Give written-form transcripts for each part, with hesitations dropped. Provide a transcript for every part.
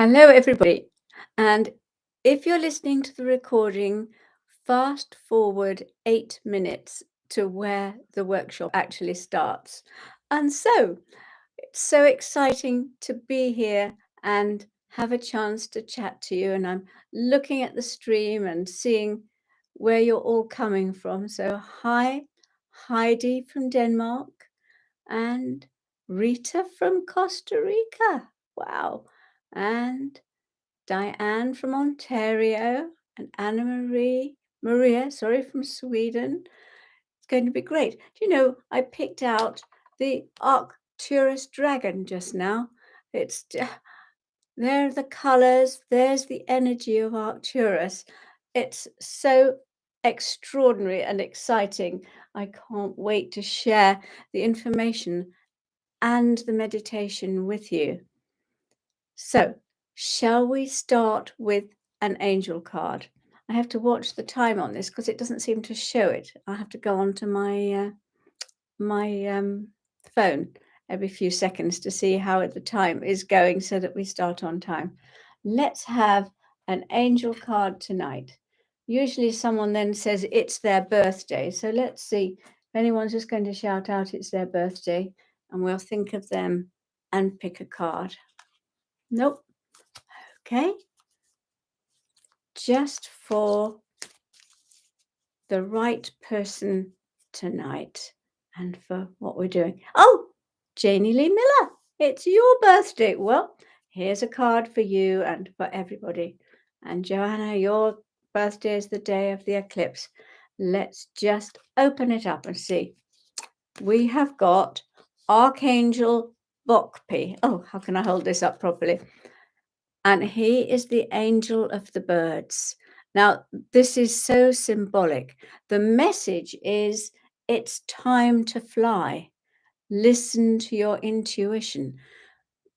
Hello, everybody. And if you're listening to the recording, fast forward 8 minutes to where the workshop actually starts. And so it's so exciting to be here and have a chance to chat to you. And I'm looking at the stream and seeing where you're all coming from. So, hi, Heidi from Denmark and Rita from Costa Rica. Wow. And Diane from Ontario and Maria, sorry, from Sweden. It's going to be great. Do you know, I picked out the Arcturus dragon just now. There are the colors, there's the energy of Arcturus. It's so extraordinary and exciting. I can't wait to share the information and the meditation with you. So, shall we start with an angel card? I have to watch the time on this because it doesn't seem to show it. I have to go onto my phone every few seconds to see how the time is going so that we start on time. Let's have an angel card tonight. Usually someone then says it's their birthday. So let's see if anyone's just going to shout out it's their birthday and we'll think of them and pick a card. Nope. Okay. Just for the right person tonight and for what we're doing. Oh, Janie Lee Miller, it's your birthday. Well, here's a card for you and for everybody. And Joanna, your birthday is the day of the eclipse. Let's just open it up and see. We have got Archangel Bokpi. Oh, how can I hold this up properly? And he is the angel of the birds. Now, this is so symbolic. The message is it's time to fly. Listen to your intuition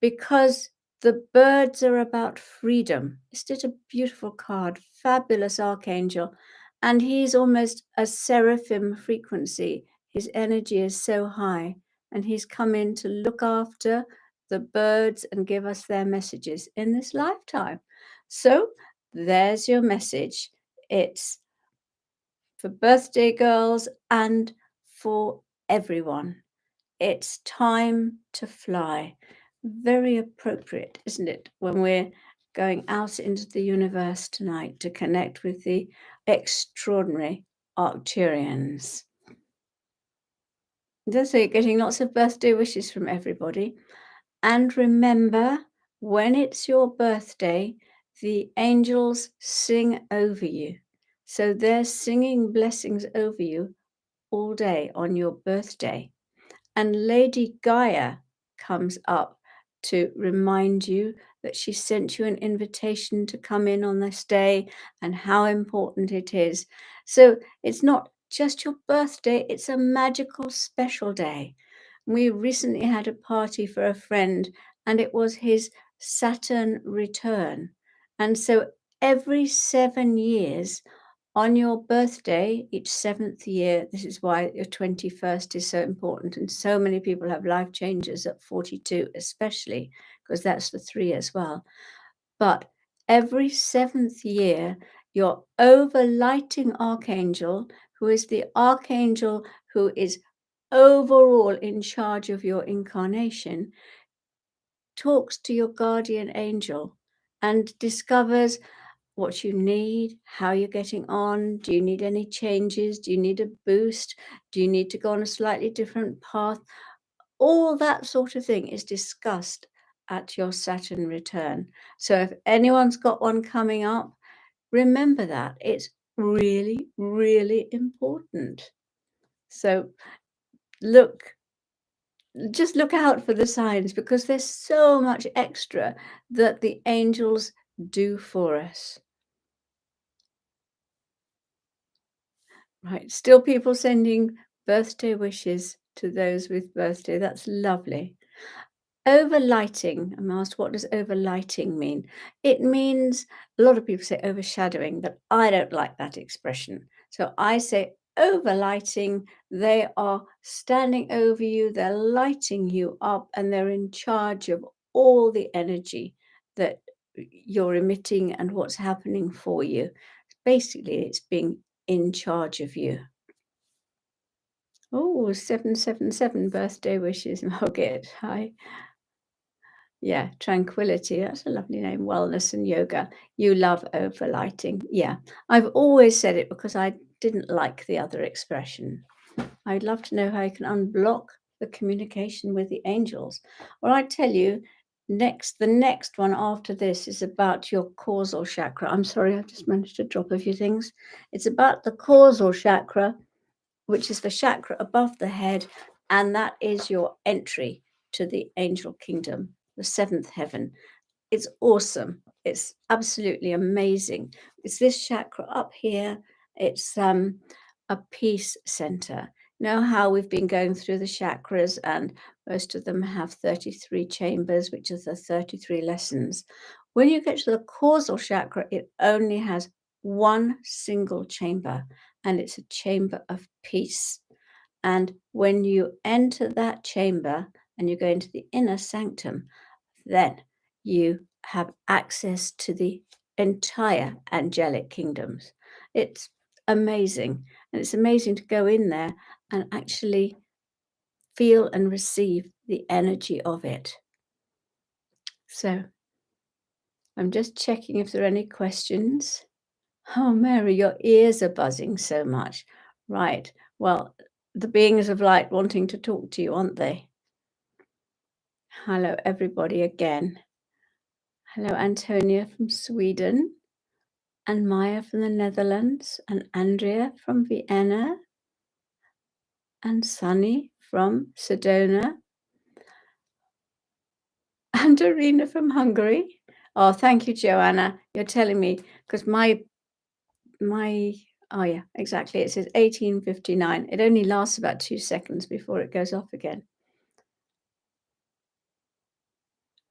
because the birds are about freedom. It's just a beautiful card, fabulous archangel. And he's almost a seraphim frequency. His energy is so high, and he's come in to look after the birds and give us their messages in this lifetime. So there's your message. It's for birthday girls and for everyone. It's time to fly. Very appropriate, isn't it, when we're going out into the universe tonight to connect with the extraordinary Arcturians. That's it, getting lots of birthday wishes from everybody. And remember, when it's your birthday, the angels sing over you. So they're singing blessings over you all day on your birthday. And Lady Gaia comes up to remind you that she sent you an invitation to come in on this day and how important it is. So it's not just your birthday, it's a magical, special day. We recently had a party for a friend, and it was his Saturn return. And so every 7 years, on your birthday, each seventh year, this is why your 21st is so important. And so many people have life changes at 42, especially because that's the 3 as well. But every seventh year, your overlighting archangel, who is the archangel who is overall in charge of your incarnation, talks to your guardian angel and discovers what you need, how you're getting on. Do you need any changes? Do you need a boost? Do you need to go on a slightly different path? All that sort of thing is discussed at your Saturn return. So if anyone's got one coming up, remember that. It's really, really important. So just look out for the signs because there's so much extra that the angels do for us. Right. Still people sending birthday wishes to those with birthday. That's lovely. Overlighting. I'm asked, what does overlighting mean? It means, a lot of people say overshadowing, but I don't like that expression. So I say overlighting. They are standing over you, they're lighting you up, and they're in charge of all the energy that you're emitting and what's happening for you. Basically, it's being in charge of you. Oh, 777 birthday wishes, Margaret. Hi. Yeah, tranquility. That's a lovely name. Wellness and yoga. You love overlighting. Yeah, I've always said it because I didn't like the other expression. I'd love to know how you can unblock the communication with the angels. Well, I tell you, the next one after this is about your causal chakra. I'm sorry, I've just managed to drop a few things. It's about the causal chakra, which is the chakra above the head, and that is your entry to the angel kingdom, the seventh heaven. It's awesome. It's absolutely amazing. It's this chakra up here. It's a peace center. You know how we've been going through the chakras, and most of them have 33 chambers, which are the 33 lessons. When you get to the causal chakra, it only has one single chamber, and it's a chamber of peace. And when you enter that chamber and you go into the inner sanctum, then you have access to the entire angelic kingdoms. It's amazing. And it's amazing to go in there and actually feel and receive the energy of it. So I'm just checking if there are any questions. Oh, Mary, your ears are buzzing so much. Right. Well, the beings of light wanting to talk to you, aren't they? Hello, everybody, again. Hello, Antonia from Sweden, and Maya from the Netherlands, and Andrea from Vienna, and Sunny from Sedona, and Arena from Hungary. Oh, thank you, Joanna. You're telling me, because oh yeah, exactly. It says 1859. It only lasts about 2 seconds before it goes off again.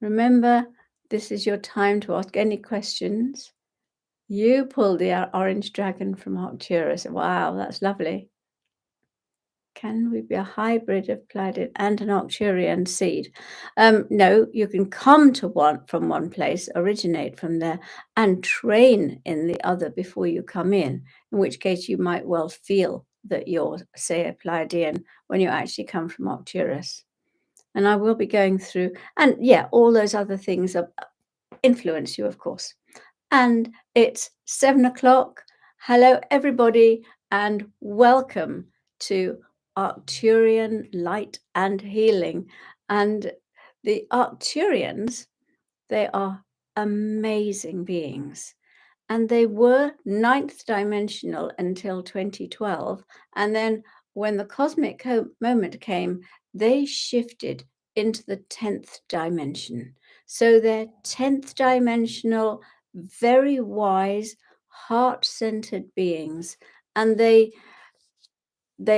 Remember, this is your time to ask any questions. You pulled the orange dragon from Arcturus. Wow, that's lovely. Can we be a hybrid of Pleiadian and an Arcturian seed? No, you can come to one from one place, originate from there, and train in the other before you come in which case you might well feel that you're, say, a Pleiadian when you actually come from Arcturus. And I will be going through, and yeah, all those other things influence you, of course. And it's 7 o'clock. Hello, everybody, and welcome to Arcturian Light and Healing. And the Arcturians, they are amazing beings. And they were ninth dimensional until 2012. And then when the cosmic moment came, they shifted into the 10th dimension. So they're 10th dimensional, very wise, heart-centered beings. And they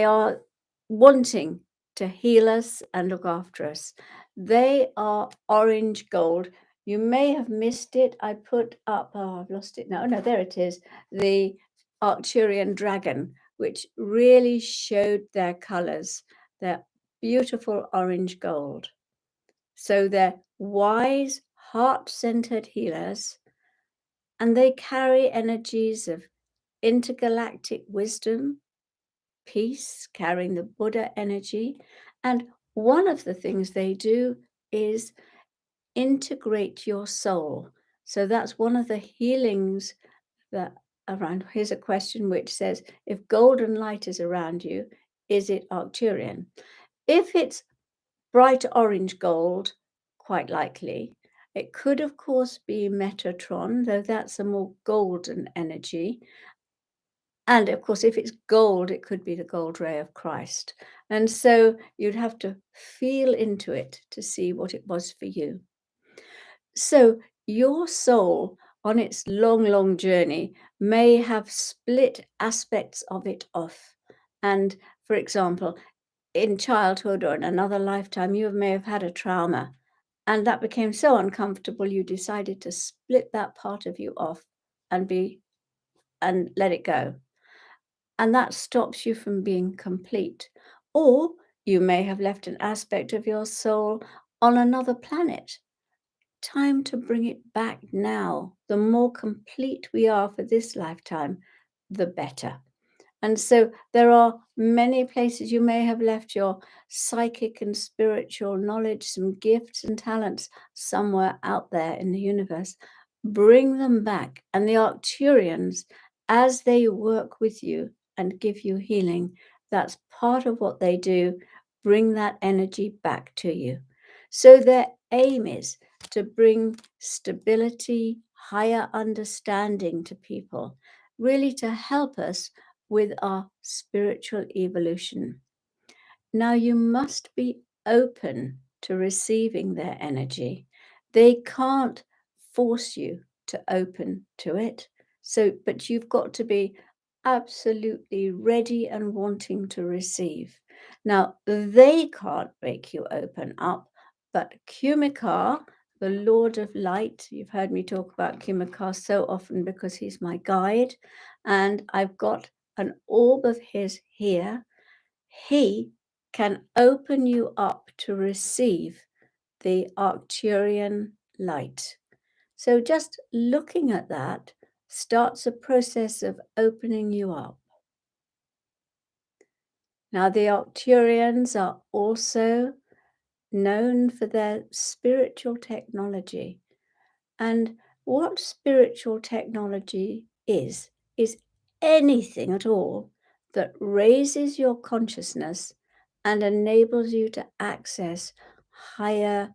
are wanting to heal us and look after us. They are orange gold. You may have missed it. I put up, oh, I've lost it now. No, there it is. The Arcturian dragon, which really showed their colors. They're beautiful orange gold. So they're wise, heart-centered healers, and they carry energies of intergalactic wisdom, peace, carrying the Buddha energy. And one of the things they do is integrate your soul. So that's one of the healings that around. Here's a question which says, if golden light is around you, is it Arcturian? If it's bright orange gold, quite likely. It could, of course, be Metatron, though that's a more golden energy. And of course, if it's gold, it could be the gold ray of Christ. And so you'd have to feel into it to see what it was for you. So your soul on its long, long journey may have split aspects of it off. And for example, in childhood or in another lifetime, you may have had a trauma. And that became so uncomfortable, you decided to split that part of you off and let it go. And that stops you from being complete. Or you may have left an aspect of your soul on another planet time to bring it back now. The more complete we are for this lifetime, the better. And so there are many places you may have left your psychic and spiritual knowledge, some gifts and talents somewhere out there in the universe. Bring them back. And the Arcturians, as they work with you and give you healing, that's part of what they do. Bring that energy back to you. So their aim is to bring stability, higher understanding to people, really to help us with our spiritual evolution. Now, you must be open to receiving their energy. They can't force you to open to it. So, but you've got to be absolutely ready and wanting to receive. Now, they can't make you open up, but Kumikar, the Lord of Light, you've heard me talk about Kumikar so often because he's my guide, and I've got an orb of his here. He can open you up to receive the Arcturian light. So just looking at that starts a process of opening you up. Now, the Arcturians are also known for their spiritual technology. And what spiritual technology is anything at all that raises your consciousness and enables you to access higher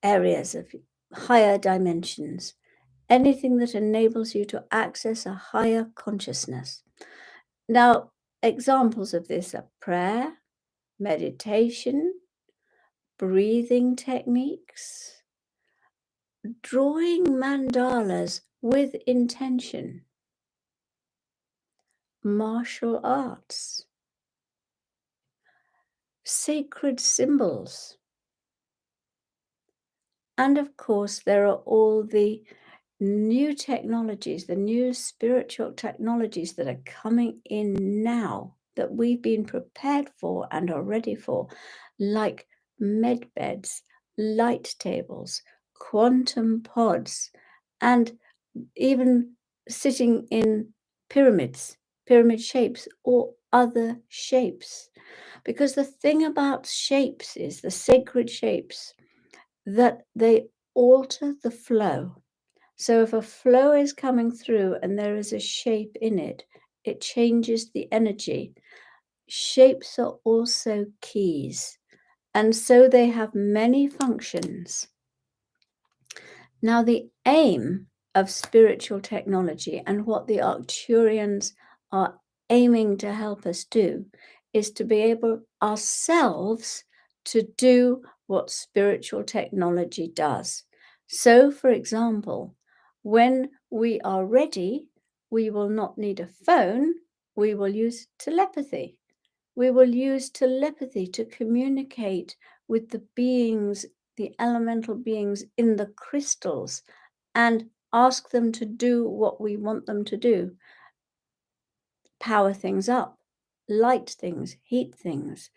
areas of higher dimensions. Anything that enables you to access a higher consciousness. Now, examples of this are prayer, meditation, breathing techniques, drawing mandalas with intention, martial arts, sacred symbols, and of course, there are all the new technologies, the new spiritual technologies that are coming in now that we've been prepared for and are ready for, like med beds, light tables, quantum pods, and even sitting in pyramids, pyramid shapes, or other shapes. Because the thing about shapes is the sacred shapes that they alter the flow. So if a flow is coming through and there is a shape in it, it changes the energy. Shapes are also keys, and so they have many functions. Now, the aim of spiritual technology and what the Arcturians are aiming to help us do is to be able ourselves to do what spiritual technology does. So, for example, when we are ready, we will not need a phone, we will use telepathy. We will use telepathy to communicate with the beings, the elemental beings in the crystals, and ask them to do what we want them to do. Power things up, light things, heat things.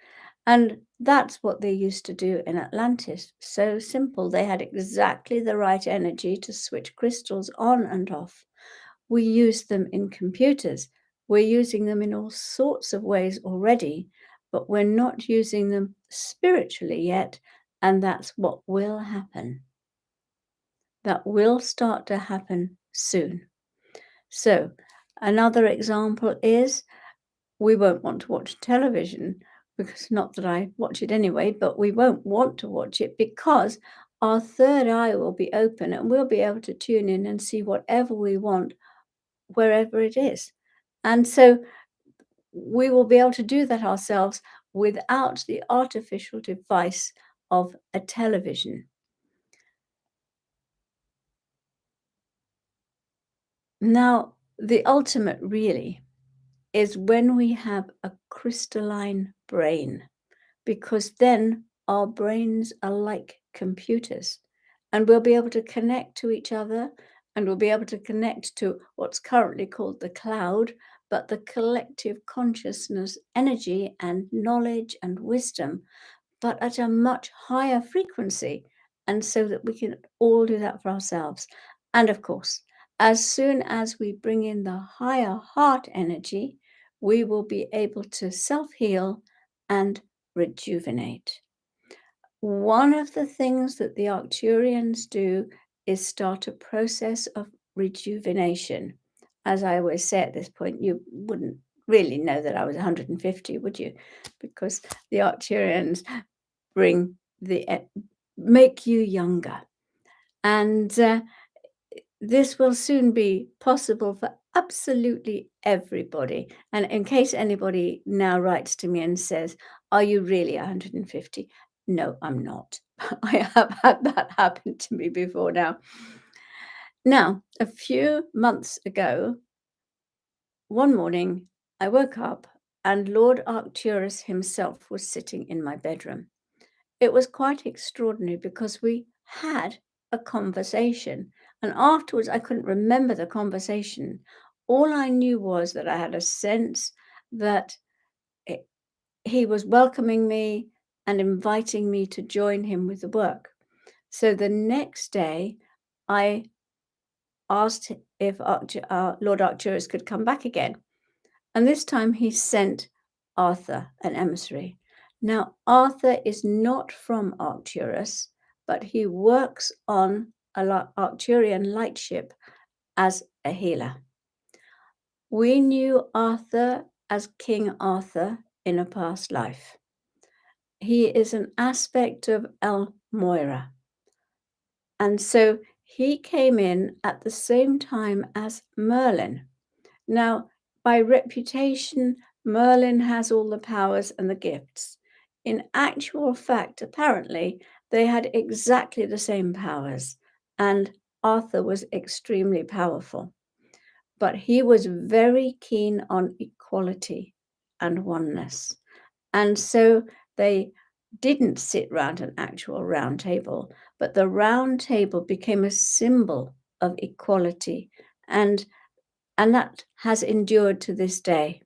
And that's what they used to do in Atlantis. So simple. They had exactly the right energy to switch crystals on and off. We use them in computers. We're using them in all sorts of ways already, but we're not using them spiritually yet. And that's what will happen. That will start to happen soon. So, another example is we won't want to watch television because, not that I watch it anyway, but we won't want to watch it because our third eye will be open and we'll be able to tune in and see whatever we want wherever it is. And so we will be able to do that ourselves without the artificial device of a television. Now, the ultimate really is when we have a crystalline brain, because then our brains are like computers and we'll be able to connect to each other and we'll be able to connect to what's currently called the cloud, but the collective consciousness, energy, and knowledge and wisdom, but at a much higher frequency. and so that we can all do that for ourselves. And of course, as soon as we bring in the higher heart energy, we will be able to self heal and rejuvenate. One of the things that the Arcturians do is start a process of rejuvenation. As I always say at this point, you wouldn't really know that I was 150, would you? Because the Arcturians bring the make you younger. And this will soon be possible for absolutely everybody. And in case anybody now writes to me and says, "Are you really 150?" No, I'm not. I have had that happen to me before now. Now, a few months ago, one morning, I woke up and Lord Arcturus himself was sitting in my bedroom. It was quite extraordinary because we had a conversation, and afterwards I couldn't remember the conversation. All I knew was that I had a sense that it, he was welcoming me and inviting me to join him with the work. So the next day, I asked if Lord Arcturus could come back again. And this time he sent Arthur, an emissary. Now, Arthur is not from Arcturus, but he works on a Arcturian lightship as a healer. We knew Arthur as King Arthur in a past life. He is an aspect of El Moira. And so he came in at the same time as Merlin. Now, by reputation, Merlin has all the powers and the gifts. In actual fact, apparently, they had exactly the same powers, and Arthur was extremely powerful. But he was very keen on equality and oneness. And so they didn't sit round an actual round table, but the round table became a symbol of equality and that has endured to this day.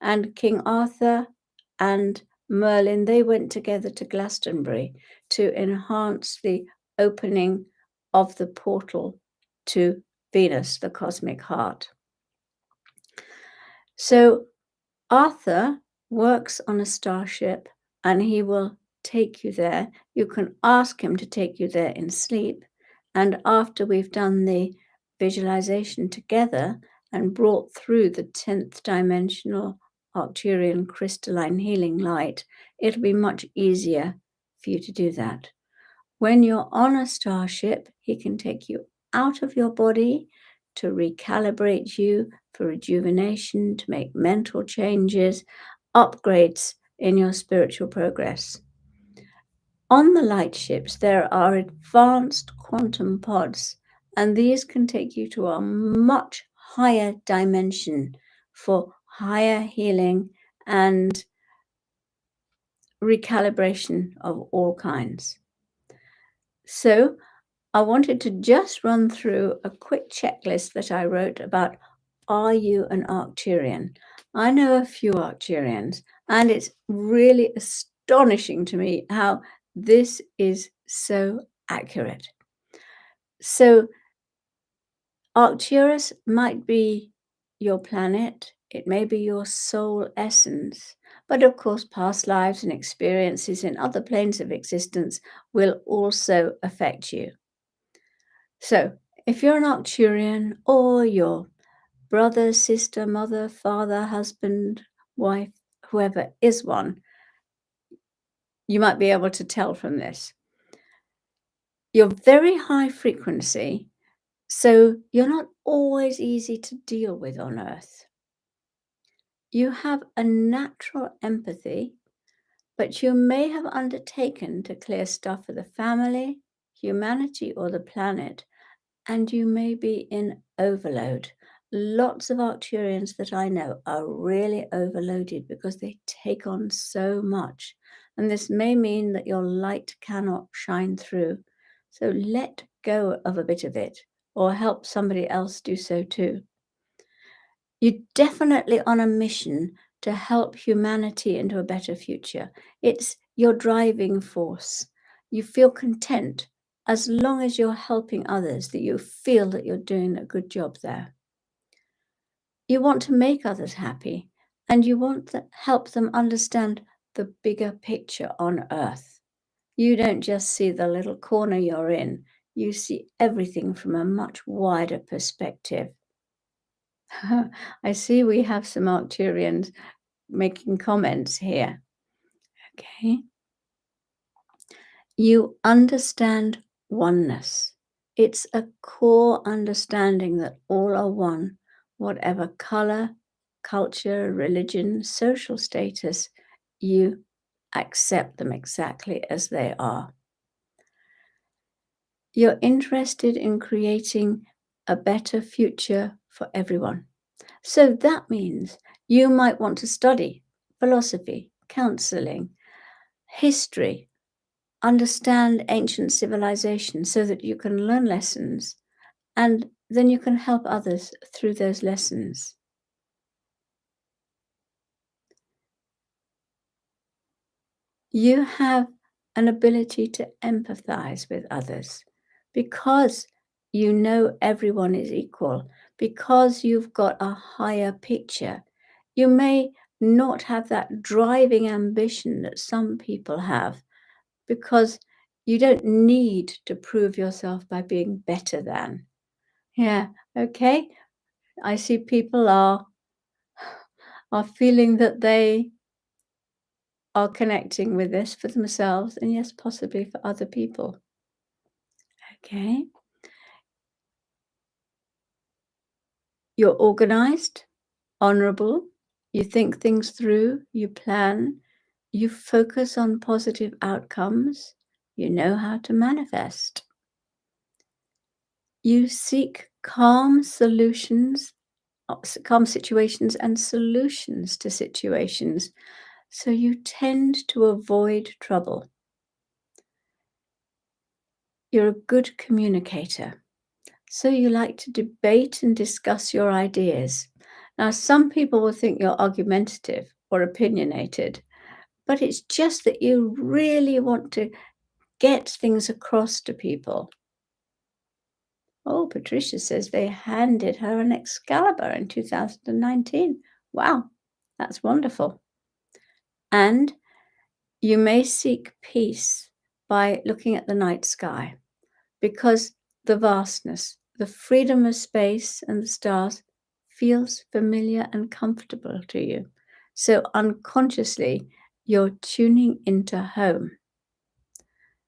And King Arthur and Merlin, they went together to Glastonbury to enhance the opening of the portal to Venus, the cosmic heart. So Arthur works on a starship and he will take you there. You can ask him to take you there in sleep. And after we've done the visualization together and brought through the 10th dimensional Arcturian crystalline healing light, it'll be much easier for you to do that. When you're on a starship, he can take you out of your body to recalibrate you for rejuvenation, to make mental changes, upgrades in your spiritual progress. On the lightships, there are advanced quantum pods, and these can take you to a much higher dimension for higher healing and recalibration of all kinds. So I wanted to just run through a quick checklist that I wrote about, are you an Arcturian? I know a few Arcturians, and it's really astonishing to me how this is so accurate. So Arcturus might be your planet, it may be your soul essence, but of course past lives and experiences in other planes of existence will also affect you. So, if you're an Arcturian or your brother, sister, mother, father, husband, wife, whoever is one, you might be able to tell from this. You're very high frequency, so you're not always easy to deal with on Earth. You have a natural empathy, but you may have undertaken to clear stuff for the family, humanity, or the planet, and you may be in overload. Lots of Arcturians that I know are really overloaded because they take on so much. And this may mean that your light cannot shine through. So let go of a bit of it or help somebody else do so too. You're definitely on a mission to help humanity into a better future. It's your driving force. You feel content as long as you're helping others, that you feel that you're doing a good job there. You want to make others happy, and you want to help them understand the bigger picture on Earth. You don't just see the little corner you're in, you see everything from a much wider perspective. I see we have some Arcturians making comments here. Okay. You understand oneness. It's a core understanding that all are one, whatever color, culture, religion, social status, you accept them exactly as they are. You're interested in creating a better future for everyone. So that means you might want to study philosophy, counseling, history, understand ancient civilization so that you can learn lessons and then you can help others through those lessons. You have an ability to empathize with others because you know everyone is equal, because you've got a higher picture. You may not have that driving ambition that some people have because you don't need to prove yourself by being better than. Yeah, okay. I see people are feeling that they are connecting with this for themselves and yes, possibly for other people. Okay. You're organized, honorable, you think things through, you plan, you focus on positive outcomes, you know how to manifest. You seek calm solutions, calm situations and solutions to situations. So you tend to avoid trouble. You're a good communicator. So you like to debate and discuss your ideas. Now, some people will think you're argumentative or opinionated, but it's just that you really want to get things across to people. Oh, Patricia says they handed her an Excalibur in 2019. Wow, that's wonderful. And you may seek peace by looking at the night sky because the vastness, the freedom of space and the stars feels familiar and comfortable to you. So unconsciously, you're tuning into home.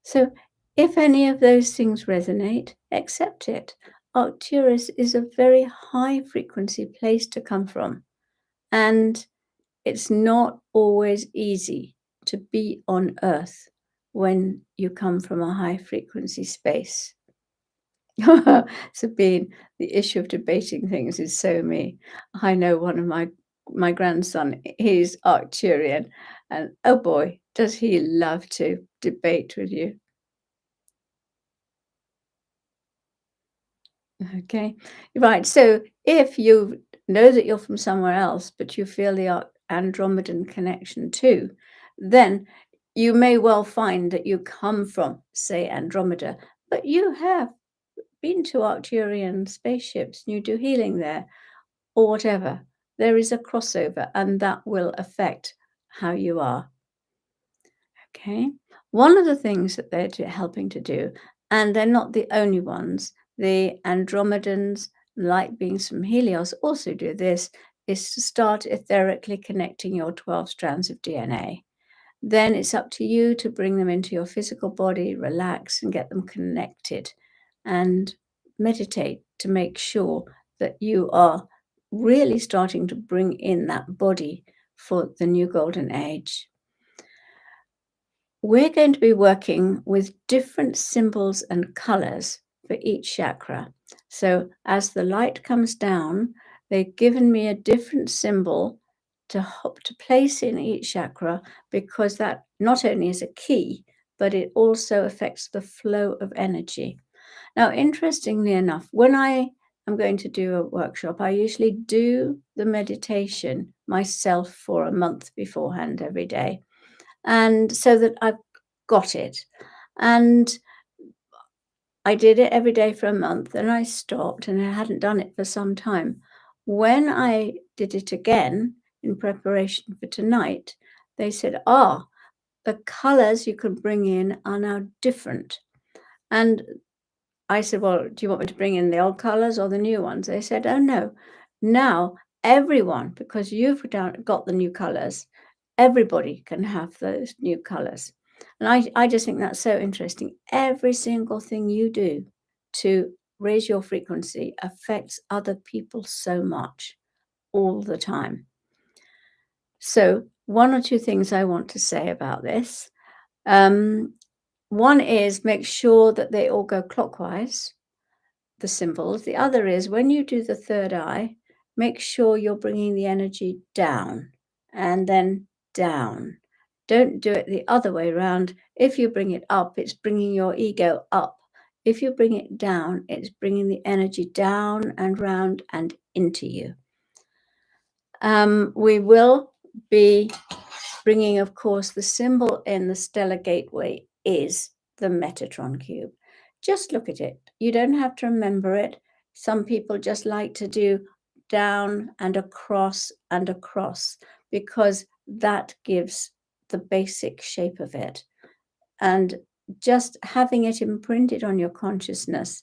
So if any of those things resonate, accept it. Arcturus is a very high frequency place to come from. And it's not always easy to be on Earth when you come from a high frequency space. Sabine, the issue of debating things is so me. I know one of my grandson, he's Arcturian, and oh boy, does he love to debate with you. Okay, right. So if you know that you're from somewhere else, but you feel the Andromedan connection too, then you may well find that you come from, say, Andromeda, but you have been to Arcturian spaceships and you do healing there or whatever. There is a crossover and that will affect how you are. Okay. One of the things that they're helping to do, and they're not the only ones, the Andromedans, light beings from Helios, also do this, is to start etherically connecting your 12 strands of DNA. Then it's up to you to bring them into your physical body, relax, and get them connected and meditate to make sure that you are really starting to bring in that body for the new golden age. We're going to be working with different symbols and colors for each chakra. So as the light comes down, they've given me a different symbol to place in each chakra because that not only is a key, but it also affects the flow of energy. Now, interestingly enough, when I am going to do a workshop, I usually do the meditation myself for a month beforehand every day. And so that I've got it. And I did it every day for a month, and I stopped, and I hadn't done it for some time. When I did it again in preparation for tonight, they said, "Ah, the colors you can bring in are now different." And I said, "Well, do you want me to bring in the old colors or the new ones?" They said, "Oh, no. Now everyone, because you've got the new colors, everybody can have those new colors." And I just think that's so interesting. Every single thing you do to raise your frequency affects other people so much all the time. So, one or two things I want to say about this. Um, One is make sure that they all go clockwise, the symbols. The other is when you do the third eye, make sure you're bringing the energy down and then down. Don't do it the other way around. If you bring it up, it's bringing your ego up. If you bring it down, it's bringing the energy down and round and into you. We will be bringing, of course, the symbol in the stellar gateway is the Metatron cube. Just look at it. You don't have to remember it. Some people just like to do down and across because that gives the basic shape of it. And just having it imprinted on your consciousness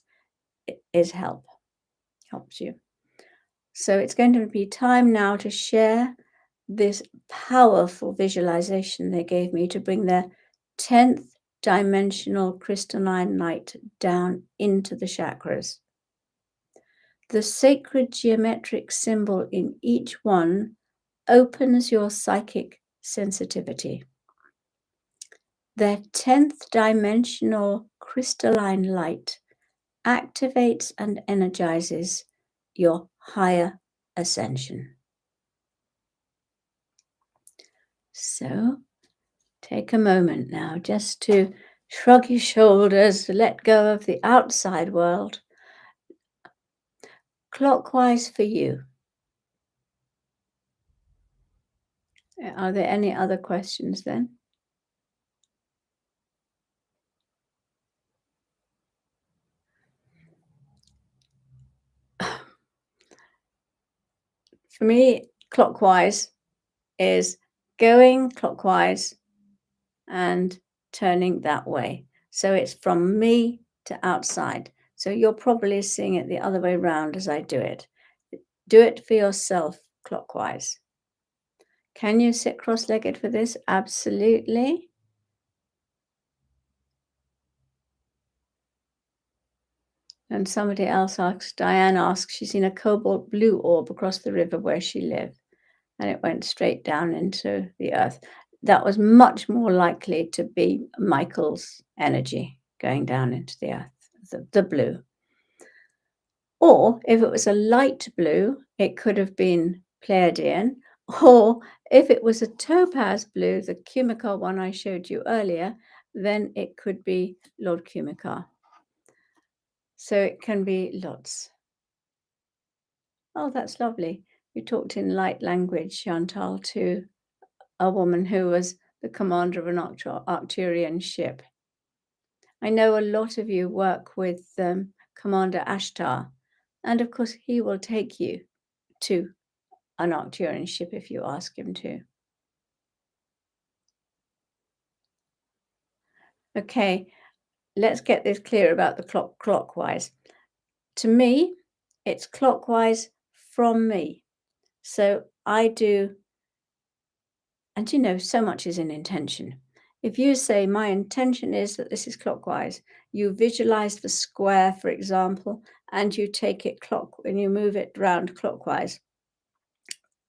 helps you. So it's going to be time now to share this powerful visualization they gave me to bring their 10th dimensional crystalline light down into the chakras. The sacred geometric symbol in each one opens your psychic sensitivity. Their 10th dimensional crystalline light activates and energizes your higher ascension. So take a moment now just to shrug your shoulders, let go of the outside world. Clockwise for you. Are there any other questions then? For me, clockwise is going clockwise and turning that way. So it's from me to outside. So you're probably seeing it the other way around as I do it. Do it for yourself clockwise. Can you sit cross-legged for this? Absolutely. And somebody else asks, Diane asks, she's seen a cobalt blue orb across the river where she lived, and it went straight down into the earth. That was much more likely to be Michael's energy going down into the earth, the blue. Or if it was a light blue, it could have been Pleiadian. Or if it was a topaz blue, the Kumikar one I showed you earlier, then it could be Lord Kumikar. So it can be lots. Oh, that's lovely. You talked in light language, Chantal, to a woman who was the commander of an Arcturian ship. I know a lot of you work with Commander Ashtar, and of course, he will take you to an Arcturian ship if you ask him to. Okay, let's get this clear about the clockwise. To me, it's clockwise from me. So I do, and you know, so much is in intention. If you say, my intention is that this is clockwise, you visualize the square, for example, and you take it and you move it round clockwise.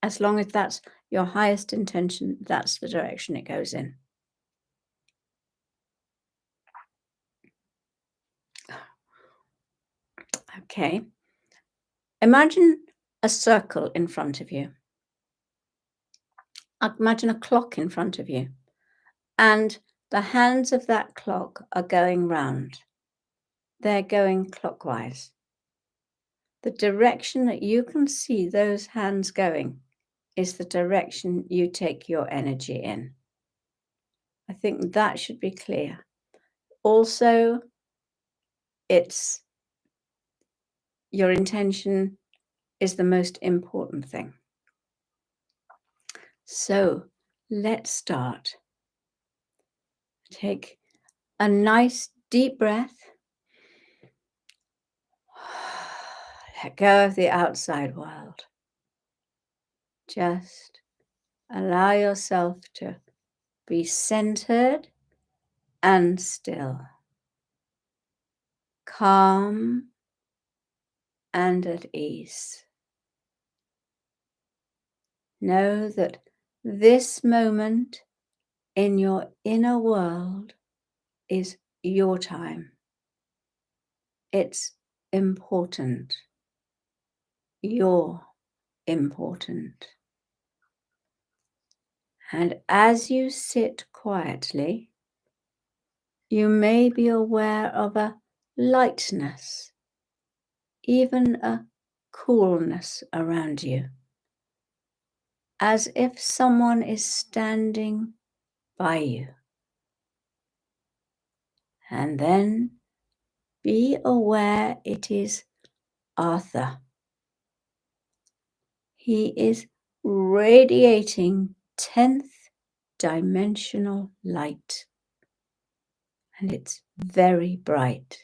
As long as that's your highest intention, that's the direction it goes in. Okay. Imagine a circle in front of you. Imagine a clock in front of you. And the hands of that clock are going round. They're going clockwise. The direction that you can see those hands going is the direction you take your energy in. I think that should be clear. Also, it's your intention is the most important thing. So let's start. Take a nice deep breath. Let go of the outside world. Just allow yourself to be centered and still, calm and at ease. Know that this moment in your inner world is your time. It's important. You're important. And as you sit quietly, you may be aware of a lightness, even a coolness around you, as if someone is standing by you. And then be aware it is Arthur. He is radiating 10th dimensional light, and it's very bright.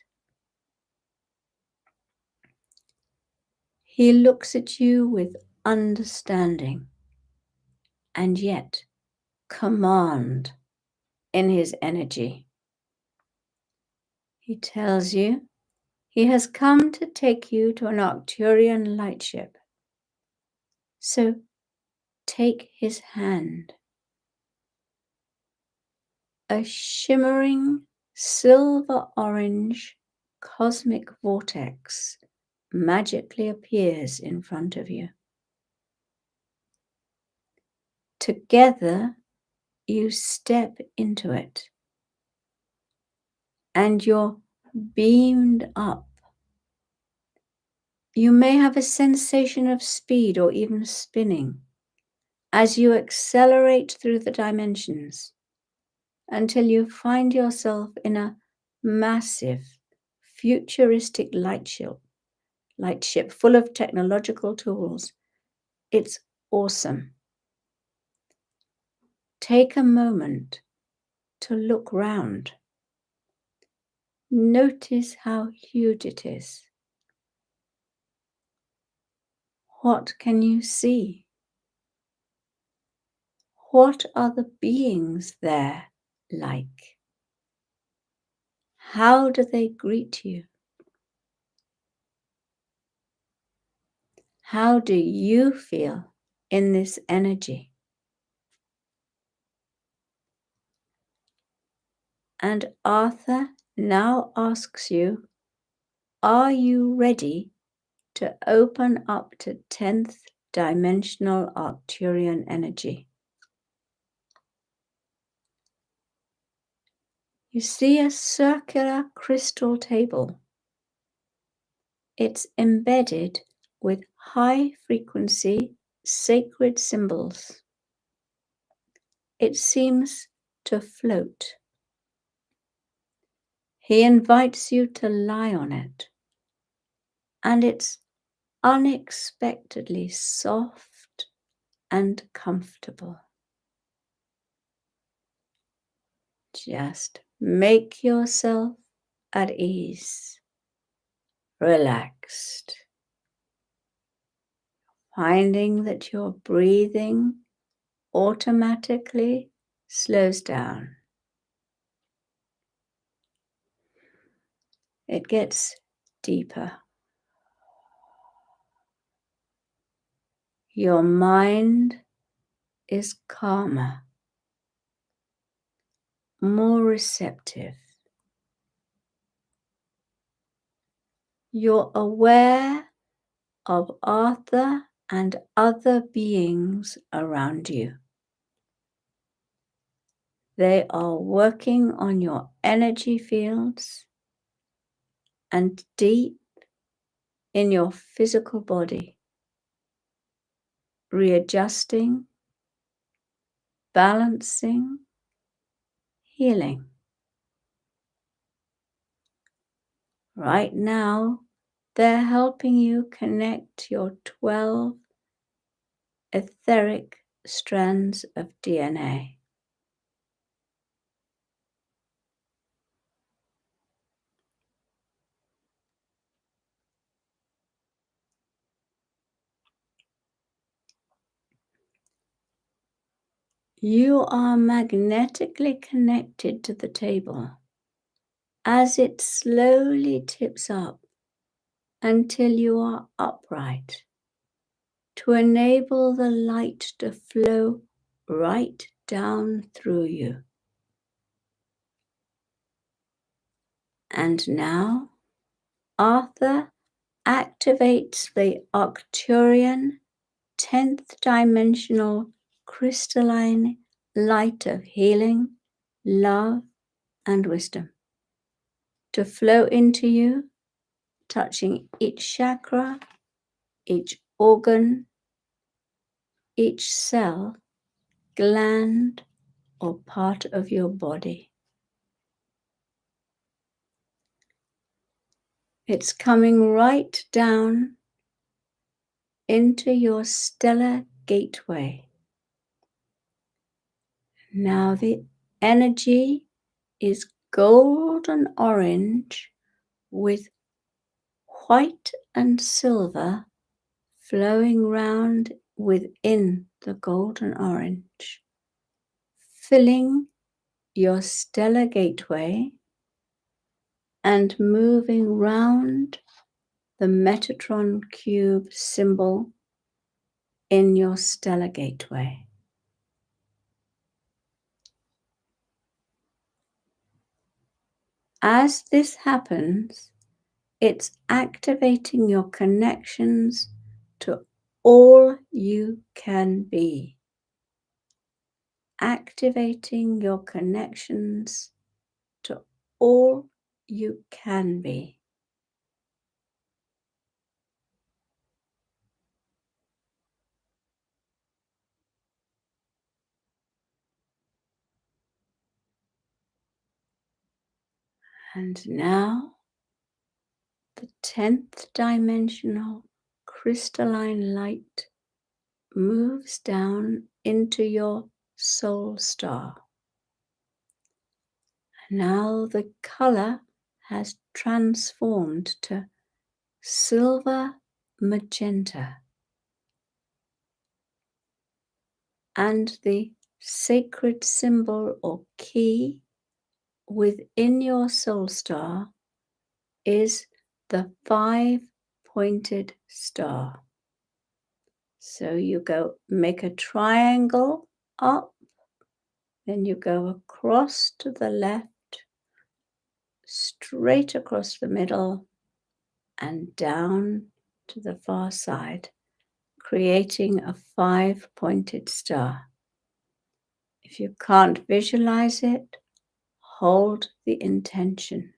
He looks at you with understanding and yet command in his energy. He tells you he has come to take you to an Arcturian lightship. So take his hand. A shimmering silver orange cosmic vortex magically appears in front of you. Together, you step into it, and you're beamed up. You may have a sensation of speed or even spinning as you accelerate through the dimensions until you find yourself in a massive, futuristic lightship full of technological tools. It's awesome. Take a moment to look round. Notice how huge it is. What can you see? What are the beings there like? How do they greet you? How do you feel in this energy? And Arthur now asks you, are you ready to open up to 10th dimensional Arcturian energy? You see a circular crystal table. It's embedded with high frequency sacred symbols. It seems to float. He invites you to lie on it, and it's unexpectedly soft and comfortable. Just make yourself at ease, relaxed, finding that your breathing automatically slows down. It gets deeper. Your mind is calmer, more receptive. You're aware of Arthur and other beings around you. They are working on your energy fields and deep in your physical body, readjusting, balancing, healing. Right now, they're helping you connect your 12 etheric strands of DNA. You are magnetically connected to the table as it slowly tips up until you are upright to enable the light to flow right down through you. And now, Arthur activates the Arcturian 10th dimensional crystalline light of healing, love, and wisdom to flow into you, touching each chakra, each organ, each cell, gland, or part of your body. It's coming right down into your stellar gateway. Now the energy is golden orange with white and silver flowing round within the golden orange, filling your stellar gateway and moving round the Metatron cube symbol in your stellar gateway. As this happens, it's activating your connections to all you can be. Activating your connections to all you can be. And now, the 10th dimensional crystalline light moves down into your soul star. Now the color has transformed to silver magenta, and the sacred symbol or key within your soul star is the 5-pointed star. So you go make a triangle up, then you go across to the left, straight across the middle, and down to the far side, creating a 5-pointed star. If you can't visualize it, hold the intention.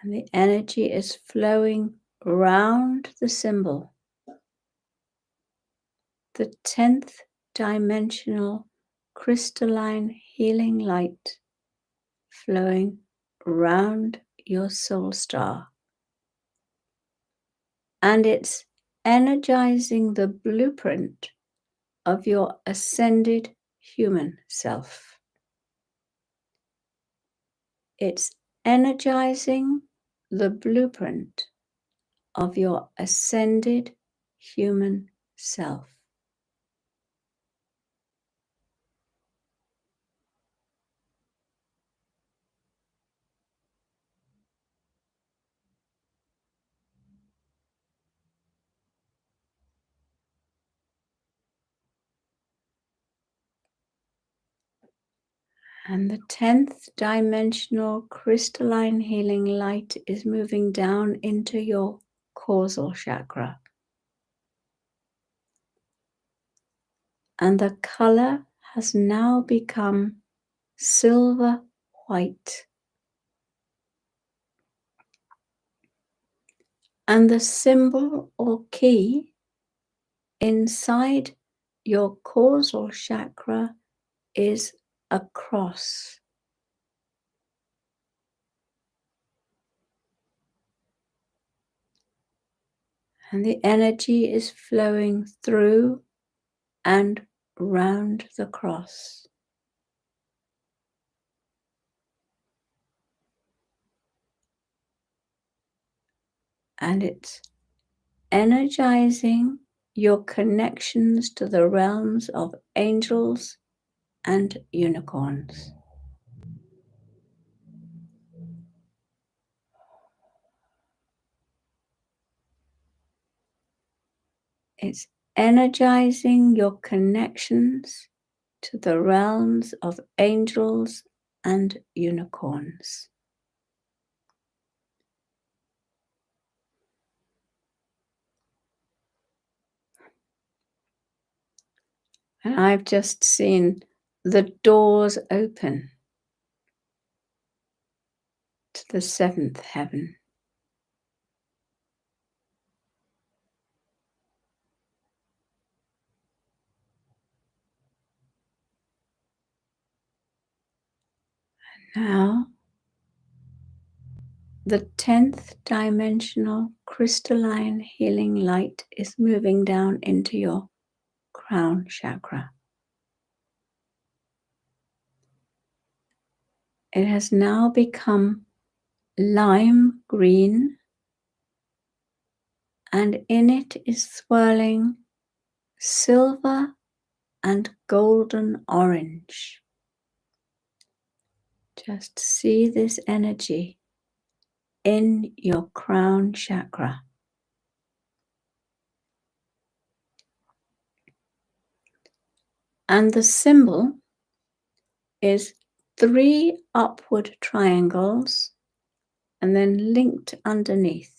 And the energy is flowing around the symbol. The 10th dimensional crystalline healing light flowing around your soul star. And it's energizing the blueprint of your ascended human self. It's energizing the blueprint of your ascended human self. And the 10th dimensional crystalline healing light is moving down into your causal chakra. And the color has now become silver white. And the symbol or key inside your causal chakra is a cross. And the energy is flowing through and round the cross. And it's energizing your connections to the realms of angels and unicorns. It's energizing your connections to the realms of angels and unicorns. And I've just seen the doors open to the seventh heaven. Now, the 10th dimensional crystalline healing light is moving down into your crown chakra. It has now become lime green, and in it is swirling silver and golden orange. Just see this energy in your crown chakra. And the symbol is 3 upward triangles and then linked underneath.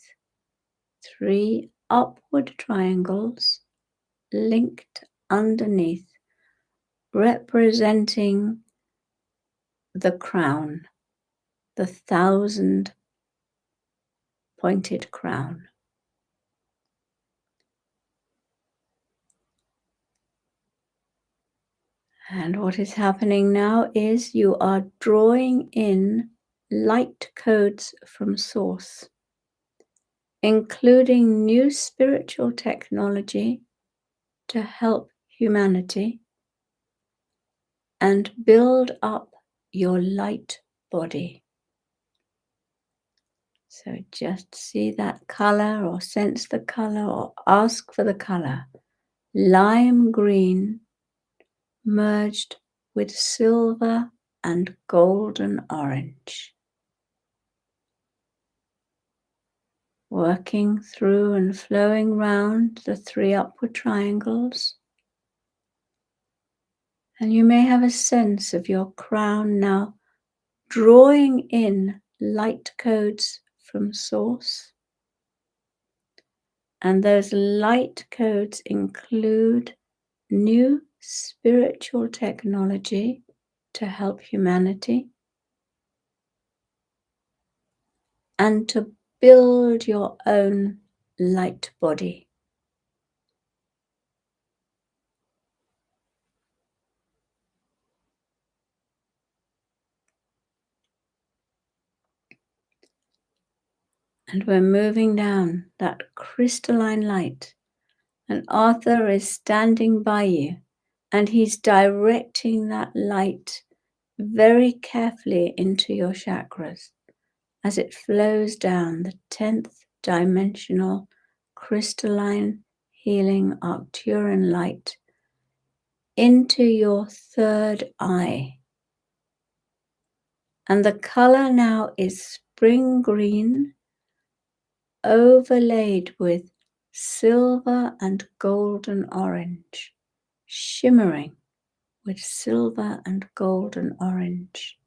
3 upward triangles linked underneath, representing the crown, the 1,000 pointed crown. And what is happening now is you are drawing in light codes from Source, including new spiritual technology to help humanity and build up your light body. So just see that color or sense the color or ask for the color. Lime green merged with silver and golden orange. Working through and flowing round the 3 upward triangles. And you may have a sense of your crown now drawing in light codes from Source. And those light codes include new spiritual technology to help humanity and to build your own light body. And we're moving down that crystalline light. And Arthur is standing by you, and he's directing that light very carefully into your chakras as it flows down the 10th dimensional crystalline healing Arcturian light into your 3rd eye. And the color now is spring green, overlaid with silver and golden orange, shimmering with silver and golden orange.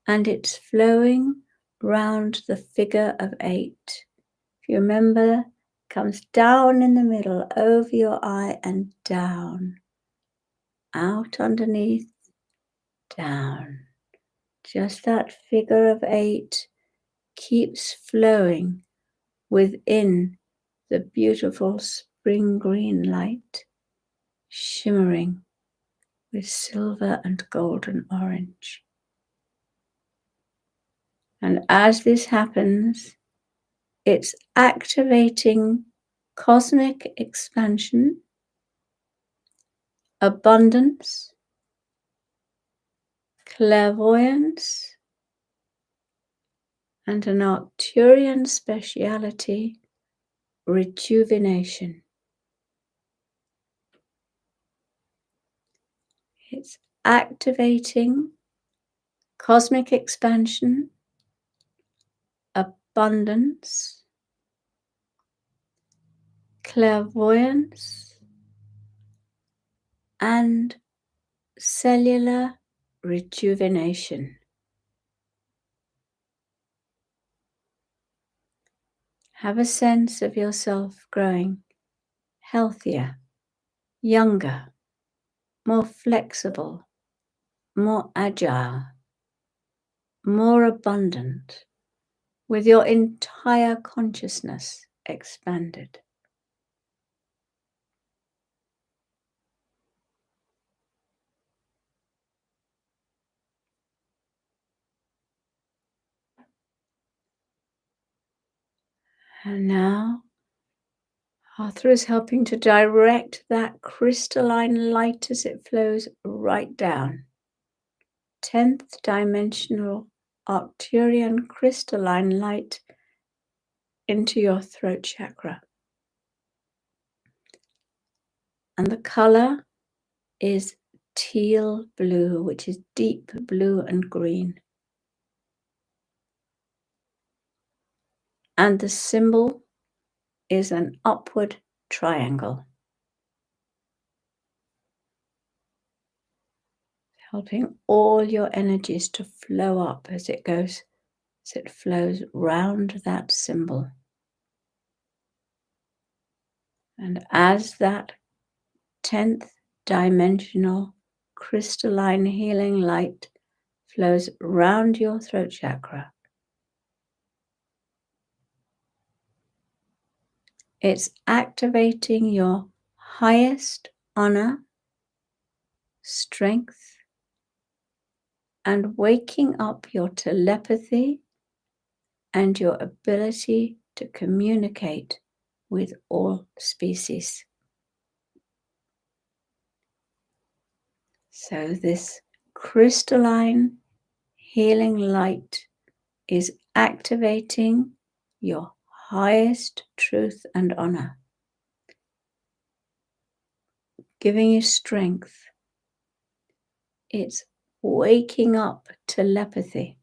And it's flowing round the figure of 8. If you remember, comes down in the middle, over your eye and down, out underneath, down. Just that figure of 8 keeps flowing within the beautiful spring green light, shimmering with silver and golden orange. And as this happens, it's activating cosmic expansion, abundance, clairvoyance, and an Arcturian speciality, rejuvenation. It's activating cosmic expansion, abundance, clairvoyance, and cellular rejuvenation. Have a sense of yourself growing healthier, younger, more flexible, more agile, more abundant, with your entire consciousness expanded. And now, Arthur is helping to direct that crystalline light as it flows right down. 10th dimensional Arcturian crystalline light into your throat chakra. And the color is teal blue, which is deep blue and green. And the symbol is an upward triangle, helping all your energies to flow up as it flows round that symbol. And as that 10th dimensional crystalline healing light flows round your throat chakra, it's activating your highest honor, strength, and waking up your telepathy and your ability to communicate with all species. So this crystalline healing light is activating your highest truth and honor, giving you strength. It's waking up telepathy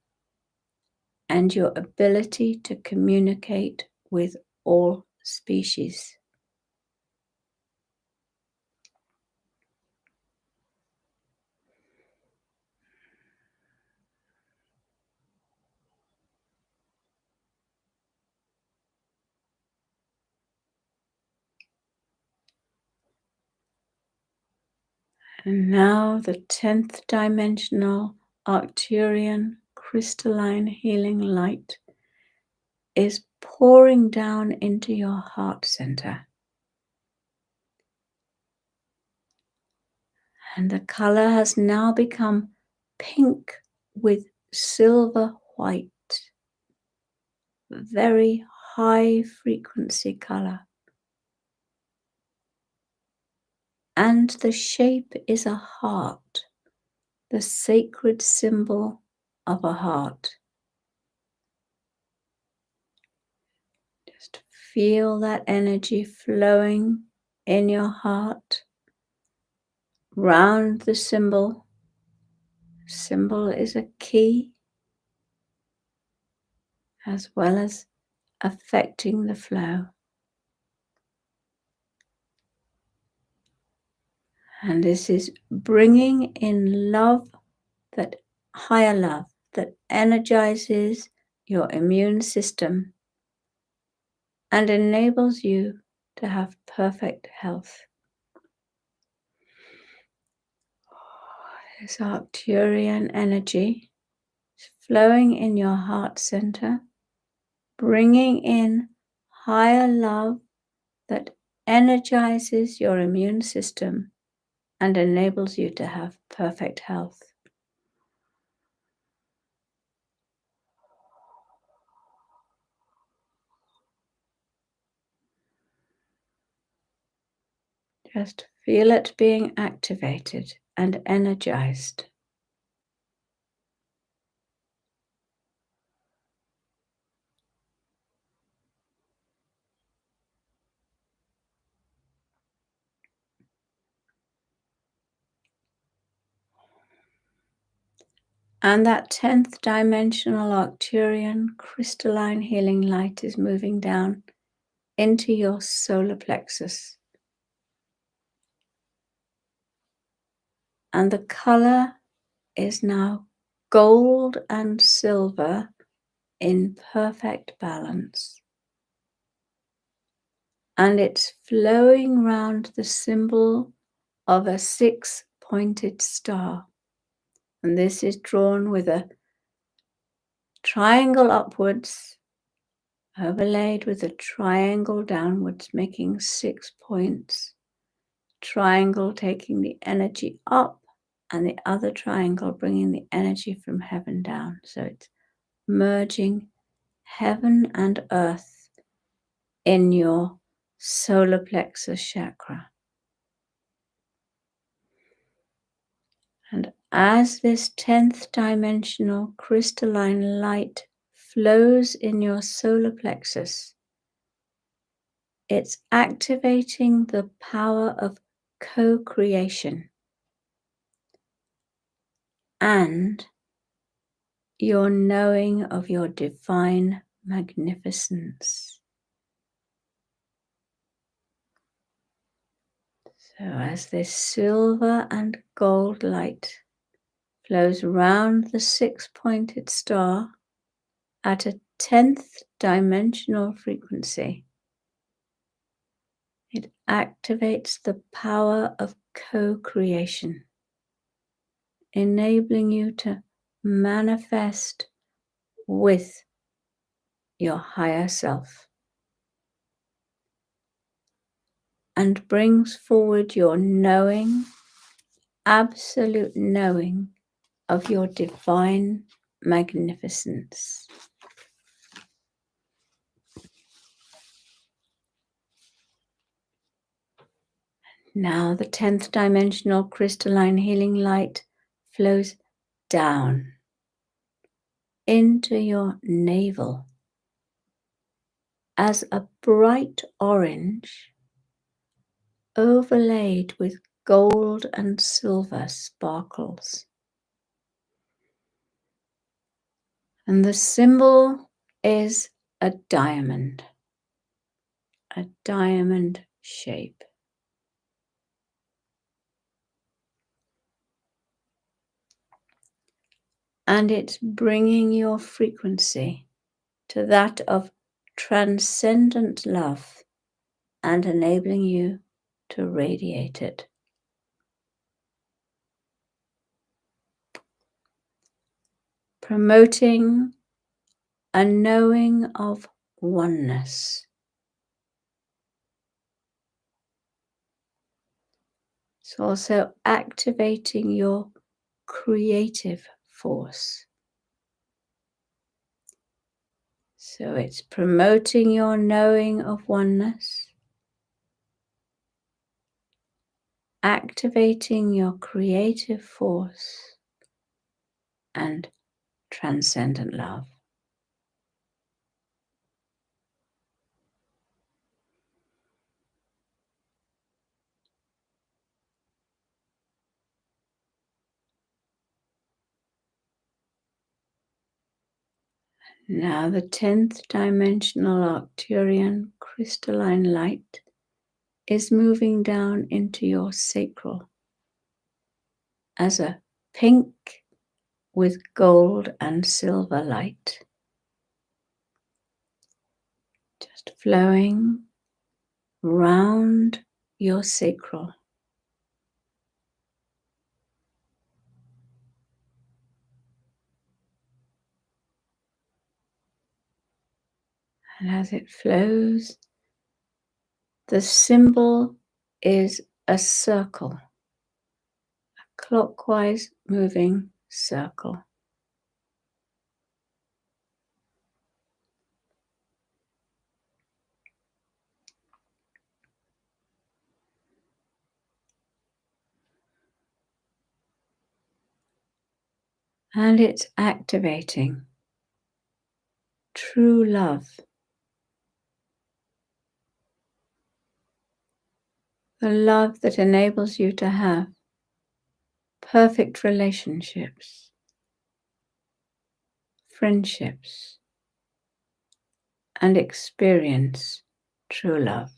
and your ability to communicate with all species. And now the 10th dimensional Arcturian crystalline healing light is pouring down into your heart center. And the color has now become pink with silver white, very high frequency color. And the shape is a heart, the sacred symbol of a heart. Just feel that energy flowing in your heart round the symbol. Symbol is a key as well as affecting the flow. And this is bringing in love, that higher love that energizes your immune system and enables you to have perfect health. This Arcturian energy is flowing in your heart center, bringing in higher love that energizes your immune system and enables you to have perfect health. Just feel it being activated and energized. And that 10th dimensional Arcturian crystalline healing light is moving down into your solar plexus. And the color is now gold and silver in perfect balance. And it's flowing round the symbol of a 6-pointed star. And this is drawn with a triangle upwards, overlaid with a triangle downwards, making 6 points. Triangle taking the energy up, and the other triangle bringing the energy from heaven down. So it's merging heaven and earth in your solar plexus chakra. And as this 10th dimensional crystalline light flows in your solar plexus, it's activating the power of co-creation and your knowing of your divine magnificence. So as this silver and gold light flows round the 6-pointed star at a 10th dimensional frequency, it activates the power of co-creation, enabling you to manifest with your higher self, and brings forward your knowing, absolute knowing of your divine magnificence. Now the 10th dimensional crystalline healing light flows down into your navel as a bright orange overlaid with gold and silver sparkles. And the symbol is a diamond shape. And it's bringing your frequency to that of transcendent love and enabling you to radiate it. Promoting a knowing of oneness. It's also activating your creative force. So it's promoting your knowing of oneness, activating your creative force, and transcendent love. Now the 10th dimensional Arcturian crystalline light is moving down into your sacral as a pink with gold and silver light, just flowing round your sacral. And as it flows, the symbol is a circle, a clockwise moving circle. And it's activating true love, the love that enables you to have perfect relationships, friendships, and experience true love.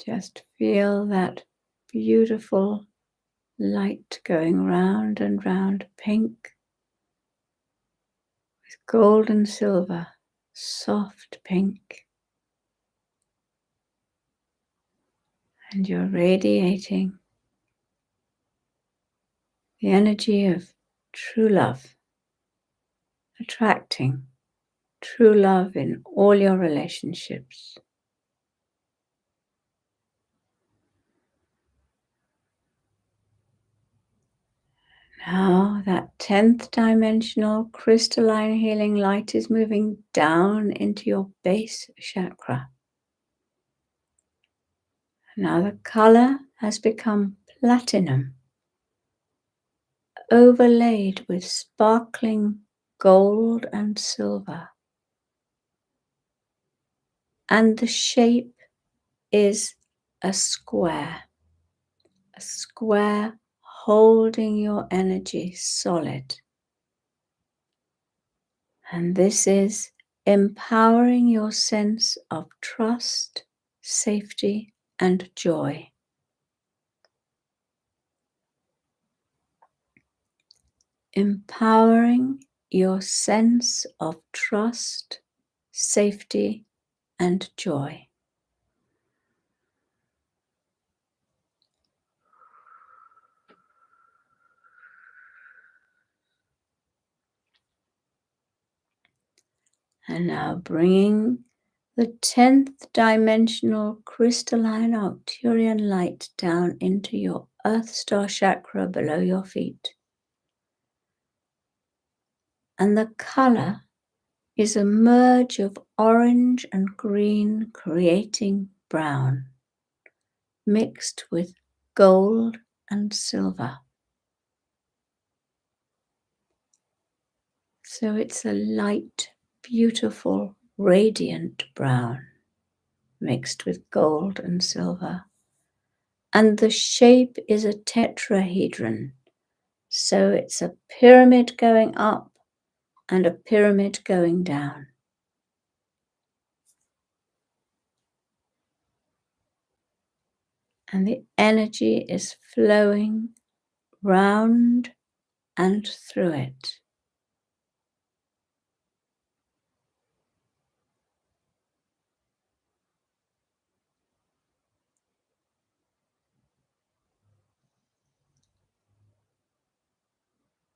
Just feel that beautiful light going round and round, pink with gold and silver, soft pink. And you're radiating the energy of true love, attracting true love in all your relationships. Now that 10th dimensional crystalline healing light is moving down into your base chakra. Now the color has become platinum, overlaid with sparkling gold and silver. And the shape is a square holding your energy solid. And this is empowering your sense of trust, safety, and joy. Empowering your sense of trust, safety, and joy. And now bringing the 10th dimensional crystalline Arcturian light down into your Earth Star chakra below your feet. And the color is a merge of orange and green, creating brown, mixed with gold and silver. So it's a light, beautiful, radiant brown, mixed with gold and silver. And the shape is a tetrahedron. So it's a pyramid going up and a pyramid going down. And the energy is flowing round and through it.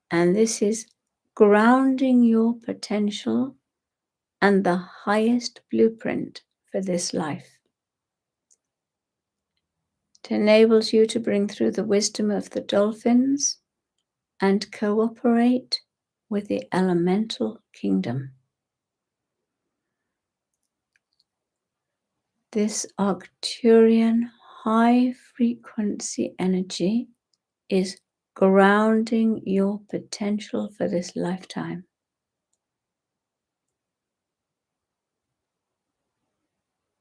And this is grounding your potential and the highest blueprint for this life. It enables you to bring through the wisdom of the dolphins and cooperate with the elemental kingdom. This Arcturian high frequency energy is grounding your potential for this lifetime.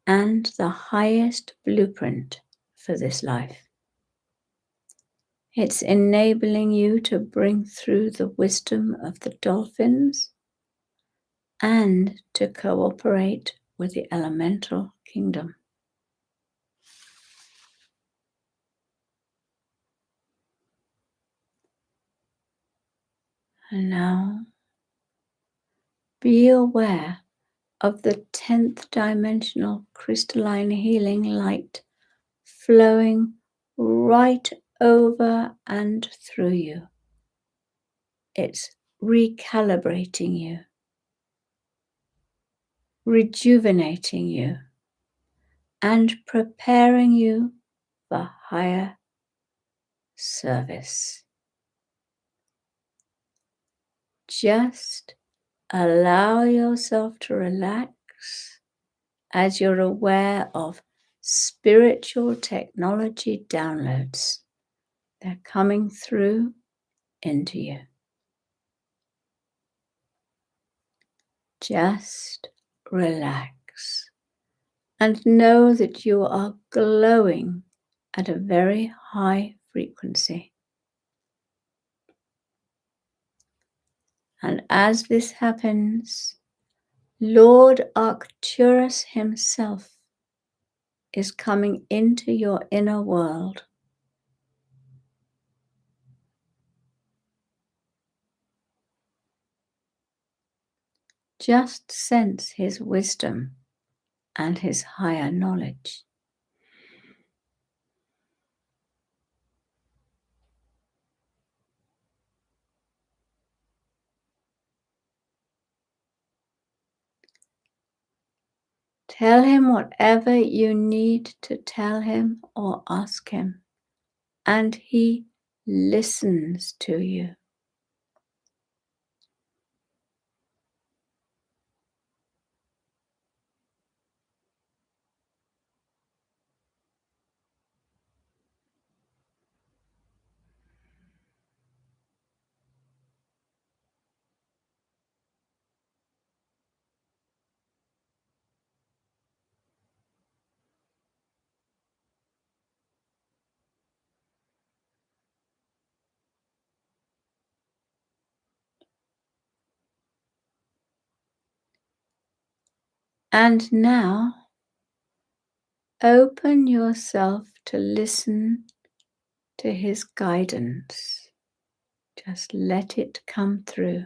And the highest blueprint for this life. It's enabling you to bring through the wisdom of the dolphins and to cooperate with the elemental kingdom. And now be aware of the 10th dimensional crystalline healing light flowing right over and through you. It's recalibrating you, rejuvenating you, and preparing you for higher service. Just allow yourself to relax as you're aware of spiritual technology downloads They're coming through into you. Just relax and know that you are glowing at a very high frequency. And as this happens, Lord Arcturus himself is coming into your inner world. Just sense his wisdom and his higher knowledge. Tell him whatever you need to tell him or ask him, and he listens to you. And now, open yourself to listen to his guidance. Just let it come through.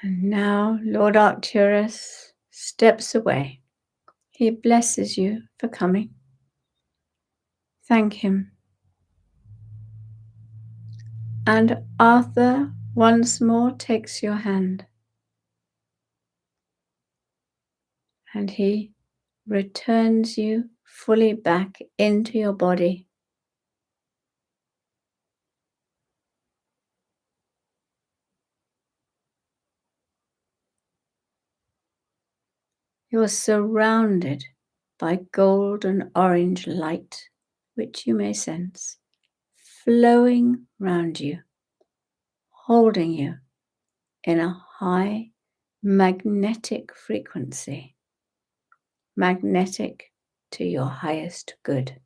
And now Lord Arcturus steps away. He blesses you for coming. Thank him. And Arthur once more takes your hand. And he returns you fully back into your body. You're surrounded by gold and orange light, which you may sense, flowing round you, holding you in a high magnetic frequency, magnetic to your highest good.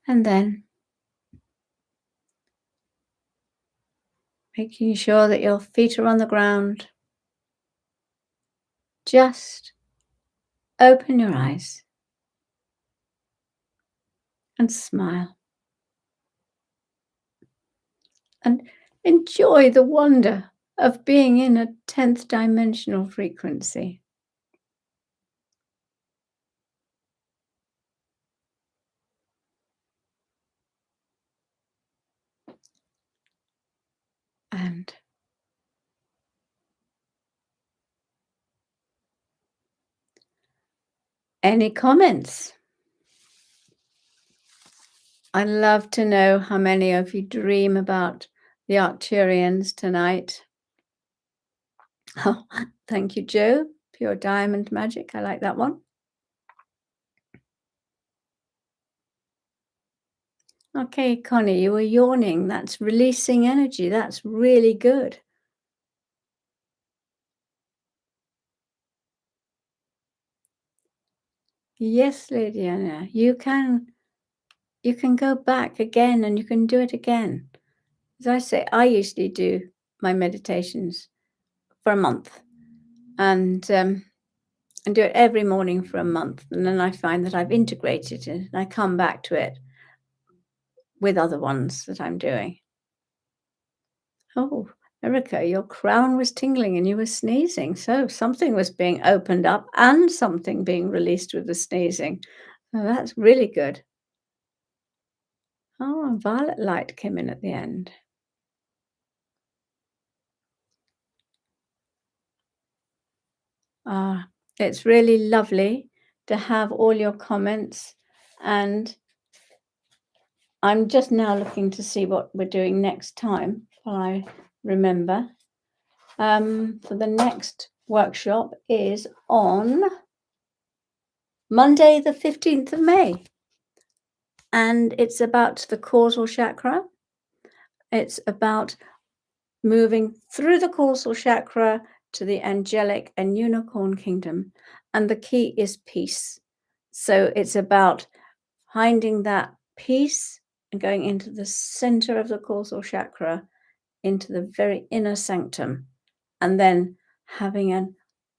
And then making sure that your feet are on the ground, just open your eyes and smile. And enjoy the wonder of being in a 10th dimensional frequency. And any comments? I'd love to know how many of you dream about the Arcturians tonight. Oh, thank you, Joe. Pure diamond magic. I like that one. Okay, Connie, you were yawning. That's releasing energy. That's really good. Yes, Lady Anna, you can go back again and you can do it again. As I say, I usually do my meditations for a month and do it every morning for a month. And then I find that I've integrated it and I come back to it with other ones that I'm doing. Oh, Erica, your crown was tingling and you were sneezing. So something was being opened up and something being released with the sneezing. So that's really good. Oh, violet light came in at the end. It's really lovely to have all your comments, and I'm just now looking to see what we're doing next time, if I remember. For the next workshop is on Monday, the 15th of May, and it's about the causal chakra. It's about moving through the causal chakra to the angelic and unicorn kingdom, and the key is peace. So it's about finding that peace and going into the center of the causal chakra, into the very inner sanctum, and then having an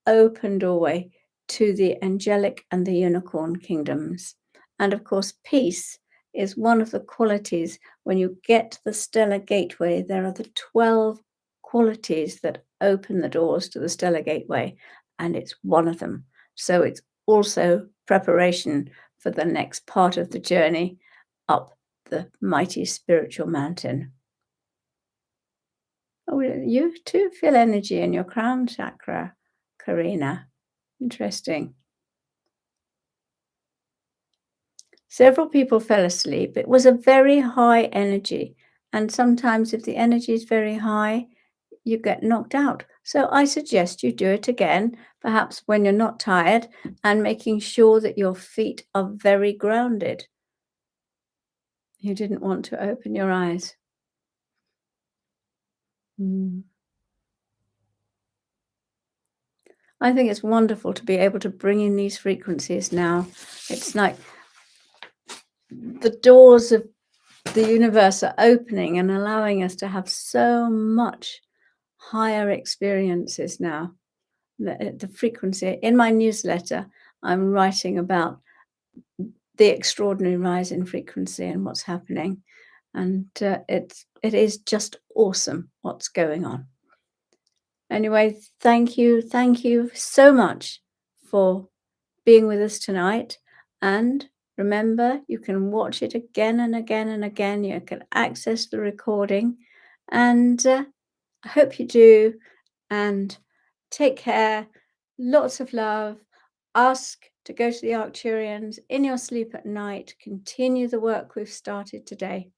open doorway to the angelic and the unicorn kingdoms. And of course, peace is one of the qualities. When you get to the stellar gateway, there are the 12 qualities that open the doors to the stellar gateway, and it's one of them. So it's also preparation for the next part of the journey up the mighty spiritual mountain. Oh, you too feel energy in your crown chakra, Karina. Interesting. Several people fell asleep. It was a very high energy. And sometimes, if the energy is very high, you get knocked out. So I suggest you do it again, perhaps when you're not tired, and making sure that your feet are very grounded. You didn't want to open your eyes. Mm. I think it's wonderful to be able to bring in these frequencies now. It's like the doors of the universe are opening and allowing us to have so much higher experiences now. The frequency in my newsletter, I'm writing about the extraordinary rise in frequency and what's happening, and it is just awesome what's going on. Anyway, thank you so much for being with us tonight. And remember, you can watch it again and again and again. You can access the recording. And I hope you do. And take care. Lots of love. Ask to go to the Arcturians in your sleep at night. Continue the work we've started today.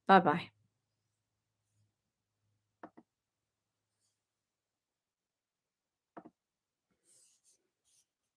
Bye bye.